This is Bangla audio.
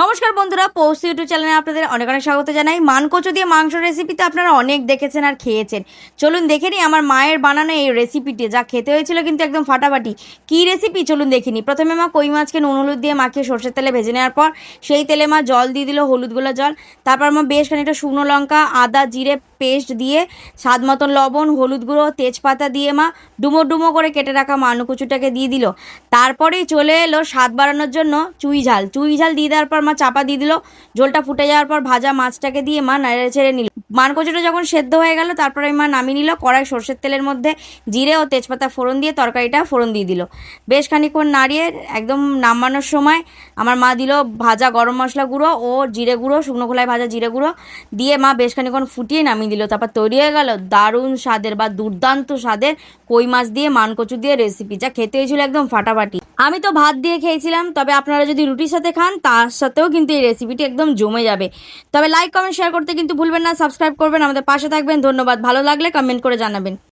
নমস্কার বন্ধুরা, পোস্ট ইউটিউব চ্যানেলে আপনাদের অনেক অনেক স্বাগত জানাই। মানকচু দিয়ে মাংস রেসিপিতে আপনারা অনেক দেখেছেন আর খেয়েছেন। চলুন দেখে নিই আমার মায়ের বানানো এই রেসিপিটি, যা খেতে হয়েছিল কিন্তু একদম ফাটাফাটি। কী রেসিপি চলুন দেখে নিই। প্রথমে মা কই মাছকে নুন হলুদ দিয়ে মাখিয়ে সর্ষের তেলে ভেজে নেওয়ার পর সেই তেলে মা জল দিয়ে দিল, হলুদ গোলা জল। তারপর মা বেশ খানিকটা শুকনো লঙ্কা, আদা জিরে পেস্ট দিয়ে স্বাদ মতন লবণ, হলুদ গুঁড়ো, তেজপাতা দিয়ে মা ডুমো ডুমো করে কেটে রাখা মানকচুটাকে দিয়ে দিল। তারপরেই চলে এলো স্বাদ বাড়ানোর জন্য চুই ঝাল দিয়ে দেওয়ার পর মা চাপা দিয়ে দিল। ঝোলটা ফুটে যাওয়ার পর ভাজা মাছটাকে দিয়ে মা নেড়ে ছেড়ে নিল। মানকচুটা যখন সেদ্ধ হয়ে গেল তারপরে মা নামিয়ে নিল। কড়াই সর্ষের তেলের মধ্যে জিরে ও তেজপাতা ফোড়ন দিয়ে তরকারিটা ফোড়ন দিয়ে দিল। বেশ খানিকক্ষণ নাড়িয়ে একদম নামানোর সময় আমার মা দিল ভাজা গরম মশলা গুঁড়ো ও জিরে গুঁড়ো, শুকনো খোলায় ভাজা জিরে গুঁড়ো দিয়ে মা বেশ খানিকক্ষণ ফুটিয়ে নামিয়ে দিল। তারপর তৈরি হয়ে গেল দারুণ স্বাদের বা দুর্দান্ত স্বাদের কই মাছ দিয়ে মানকচু দিয়ে রেসিপি, যা খেতে হয়েছিল একদম ফাটাফাটি। আমি তো ভাত দিয়ে খেয়েছিলাম, তবে আপনারা যদি রুটির সাথে খান তার সাথেও কিন্তু এই রেসিপিটি একদম জমে যাবে। তবে লাইক কমেন্ট শেয়ার করতে কিন্তু ভুলবেন না, সাবস্ক্রাইব করবেন, আমাদের পাশে থাকবেন। ধন্যবাদ। ভালো লাগলে কমেন্ট করে জানাবেন।